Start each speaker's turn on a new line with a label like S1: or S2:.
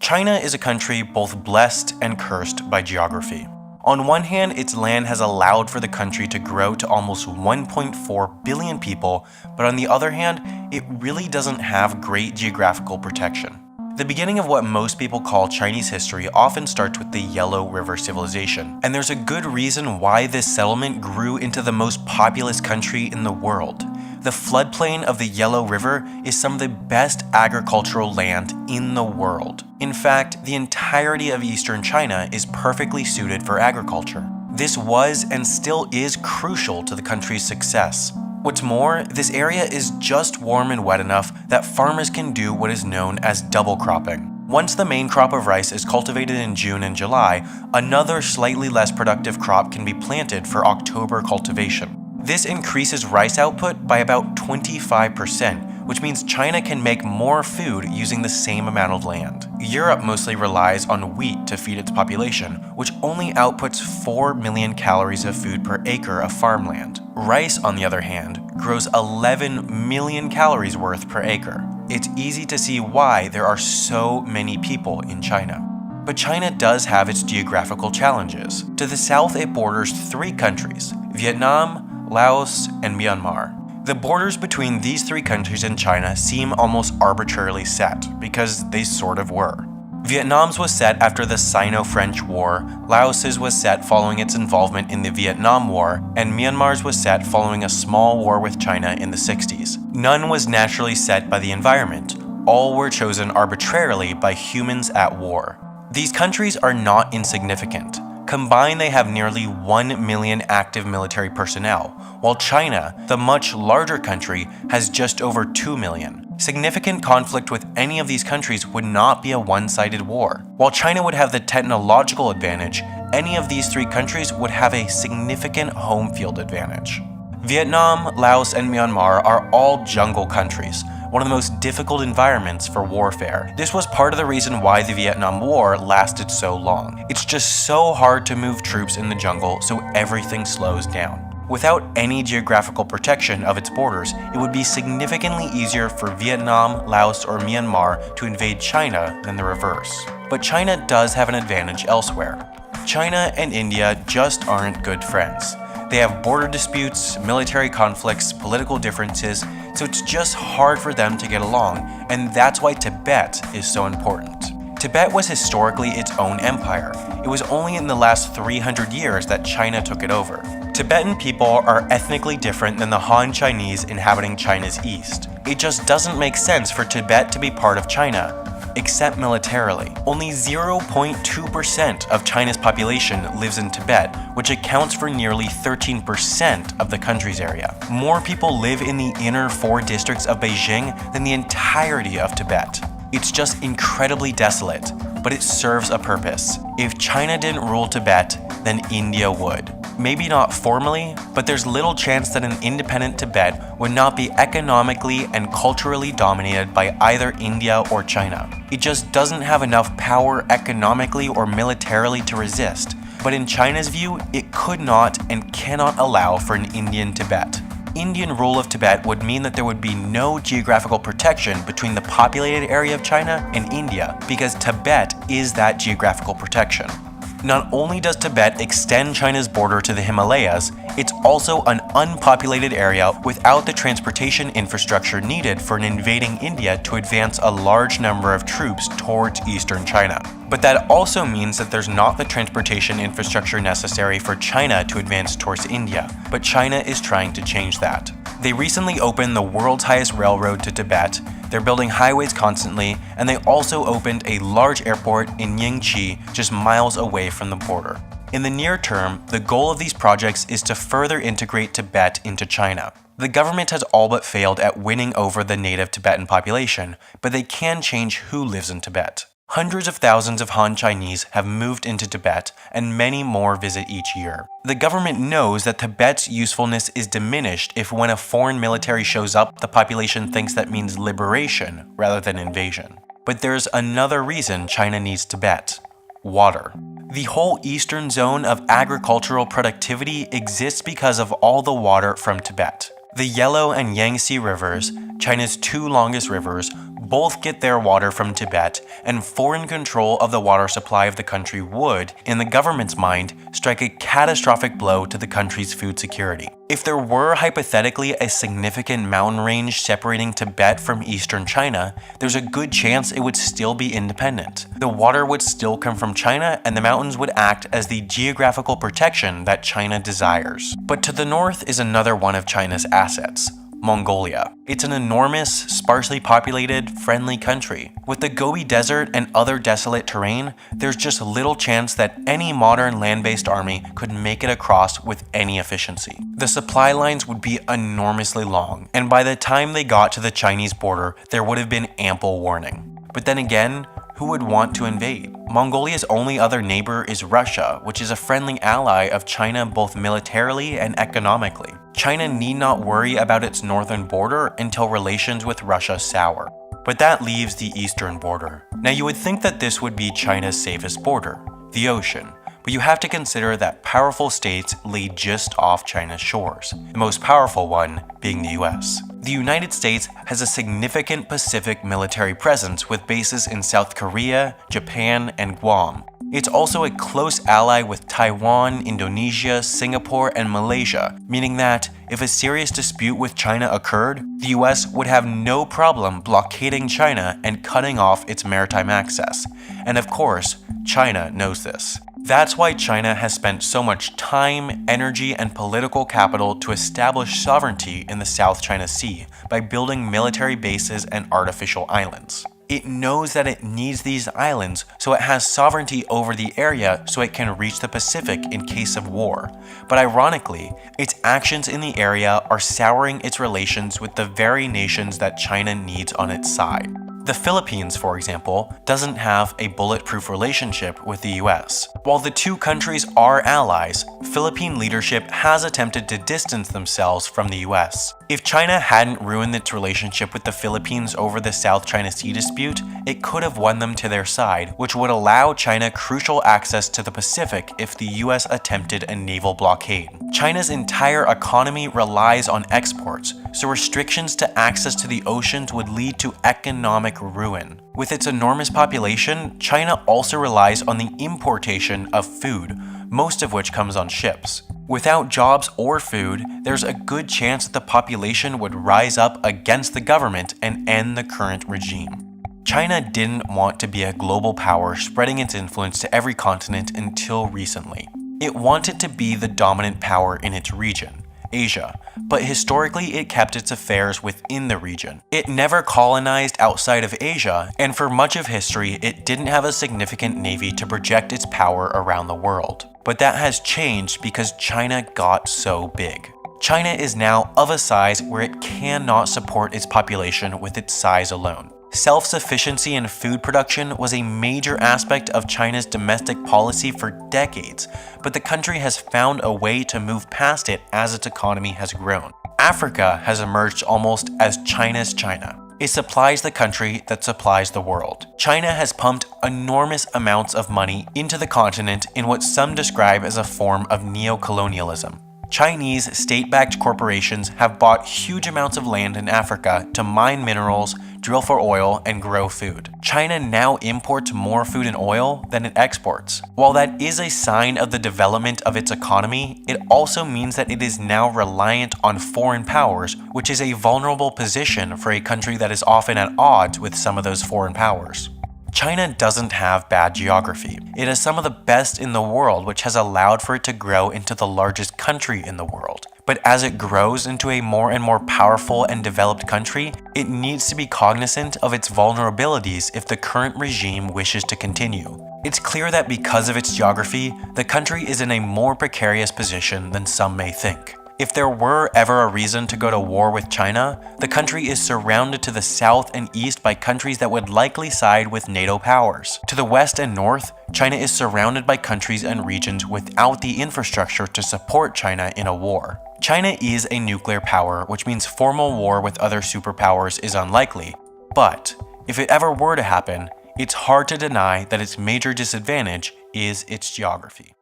S1: China is a country both blessed and cursed by geography. On one hand, its land has allowed for the country to grow to almost 1.4 billion people, but on the other hand, it really doesn't have great geographical protection. The beginning of what most people call Chinese history often starts with the Yellow River civilization, and there's a good reason why this settlement grew into the most populous country in the world. The floodplain of the Yellow River is some of the best agricultural land in the world. In fact, the entirety of eastern China is perfectly suited for agriculture. This was and still is crucial to the country's success. What's more, this area is just warm and wet enough that farmers can do what is known as double cropping. Once the main crop of rice is cultivated in June and July, another slightly less productive crop can be planted for October cultivation. This increases rice output by about 25%, which means China can make more food using the same amount of land. Europe mostly relies on wheat to feed its population, which only outputs 4 million calories of food per acre of farmland. Rice, on the other hand, grows 11 million calories worth per acre. It's easy to see why there are so many people in China. But China does have its geographical challenges. To the south, it borders 3 countries: Vietnam, Laos, and Myanmar. The borders between these 3 countries and China seem almost arbitrarily set, because they sort of were. Vietnam's was set after the Sino-French War, Laos's was set following its involvement in the Vietnam War, and Myanmar's was set following a small war with China in the 60s. None was naturally set by the environment. All were chosen arbitrarily by humans at war. These countries are not insignificant. Combined, they have nearly 1 million active military personnel, while China, the much larger country, has just over 2 million. Significant conflict with any of these countries would not be a one-sided war. While China would have the technological advantage, any of these 3 countries would have a significant home field advantage. Vietnam, Laos, and Myanmar are all jungle countries, one of the most difficult environments for warfare. This was part of the reason why the Vietnam War lasted so long. It's just so hard to move troops in the jungle, so everything slows down. Without any geographical protection of its borders, it would be significantly easier for Vietnam, Laos, or Myanmar to invade China than the reverse. But China does have an advantage elsewhere. China and India just aren't good friends. They have border disputes, military conflicts, political differences, so it's just hard for them to get along, and that's why Tibet is so important. Tibet was historically its own empire. It was only in the last 300 years that China took it over. Tibetan people are ethnically different than the Han Chinese inhabiting China's east. It just doesn't make sense for Tibet to be part of China, except militarily. Only 0.2% of China's population lives in Tibet, which accounts for nearly 13% of the country's area. More people live in the inner 4 districts of Beijing than the entirety of Tibet. It's just incredibly desolate, but it serves a purpose. If China didn't rule Tibet, then India would. Maybe not formally, but there's little chance that an independent Tibet would not be economically and culturally dominated by either India or China. It just doesn't have enough power economically or militarily to resist. But in China's view, it could not and cannot allow for an Indian Tibet. Indian rule of Tibet would mean that there would be no geographical protection between the populated area of China and India, because Tibet is that geographical protection. Not only does Tibet extend China's border to the Himalayas, it's also an unpopulated area without the transportation infrastructure needed for an invading India to advance a large number of troops towards eastern China. But that also means that there's not the transportation infrastructure necessary for China to advance towards India, but China is trying to change that. They recently opened the world's highest railroad to Tibet, they're building highways constantly, and they also opened a large airport in Yingqi, just miles away from the border. In the near term, the goal of these projects is to further integrate Tibet into China. The government has all but failed at winning over the native Tibetan population, but they can change who lives in Tibet. Hundreds of thousands of Han Chinese have moved into Tibet, and many more visit each year. The government knows that Tibet's usefulness is diminished if when a foreign military shows up, the population thinks that means liberation rather than invasion. But there's another reason China needs Tibet: water. The whole eastern zone of agricultural productivity exists because of all the water from Tibet. The Yellow and Yangtze rivers, China's 2 longest rivers, Both get their water from Tibet, and foreign control of the water supply of the country would, in the government's mind, strike a catastrophic blow to the country's food security. If there were hypothetically a significant mountain range separating Tibet from eastern China, there's a good chance it would still be independent. The water would still come from China, and the mountains would act as the geographical protection that China desires. But to the north is another one of China's assets: Mongolia. It's an enormous, sparsely populated, friendly country. With the Gobi Desert and other desolate terrain, there's just little chance that any modern land-based army could make it across with any efficiency. The supply lines would be enormously long, and by the time they got to the Chinese border, there would have been ample warning. But then again, who would want to invade? Mongolia's only other neighbor is Russia, which is a friendly ally of China both militarily and economically. China need not worry about its northern border until relations with Russia sour. But that leaves the eastern border. Now you would think that this would be China's safest border, the ocean. But you have to consider that powerful states lay just off China's shores, the most powerful one being the US. The United States has a significant Pacific military presence with bases in South Korea, Japan, and Guam. It's also a close ally with Taiwan, Indonesia, Singapore, and Malaysia, meaning that if a serious dispute with China occurred, the US would have no problem blockading China and cutting off its maritime access. And of course, China knows this. That's why China has spent so much time, energy, and political capital to establish sovereignty in the South China Sea by building military bases and artificial islands. It knows that it needs these islands, so it has sovereignty over the area so it can reach the Pacific in case of war. But ironically, its actions in the area are souring its relations with the very nations that China needs on its side. The Philippines, for example, doesn't have a bulletproof relationship with the US. While the two countries are allies, Philippine leadership has attempted to distance themselves from the US. If China hadn't ruined its relationship with the Philippines over the South China Sea dispute, it could have won them to their side, which would allow China crucial access to the Pacific if the US attempted a naval blockade. China's entire economy relies on exports, so restrictions to access to the oceans would lead to economic ruin. With its enormous population, China also relies on the importation of food, most of which comes on ships. Without jobs or food, there's a good chance that the population would rise up against the government and end the current regime. China didn't want to be a global power spreading its influence to every continent until recently. It wanted to be the dominant power in its region, Asia, but historically it kept its affairs within the region. It never colonized outside of Asia, and for much of history it didn't have a significant navy to project its power around the world. But that has changed because China got so big. China is now of a size where it cannot support its population with its size alone. Self-sufficiency in food production was a major aspect of China's domestic policy for decades, but the country has found a way to move past it as its economy has grown. Africa has emerged almost as China's China. It supplies the country that supplies the world. China has pumped enormous amounts of money into the continent in what some describe as a form of neo-colonialism. Chinese state-backed corporations have bought huge amounts of land in Africa to mine minerals, drill for oil, and grow food. China now imports more food and oil than it exports. While that is a sign of the development of its economy, it also means that it is now reliant on foreign powers, which is a vulnerable position for a country that is often at odds with some of those foreign powers. China doesn't have bad geography. It has some of the best in the world, which has allowed for it to grow into the largest country in the world. But as it grows into a more and more powerful and developed country, it needs to be cognizant of its vulnerabilities if the current regime wishes to continue. It's clear that because of its geography, the country is in a more precarious position than some may think. If there were ever a reason to go to war with China, the country is surrounded to the south and east by countries that would likely side with NATO powers. To the west and north, China is surrounded by countries and regions without the infrastructure to support China in a war. China is a nuclear power, which means formal war with other superpowers is unlikely. But if it ever were to happen, it's hard to deny that its major disadvantage is its geography.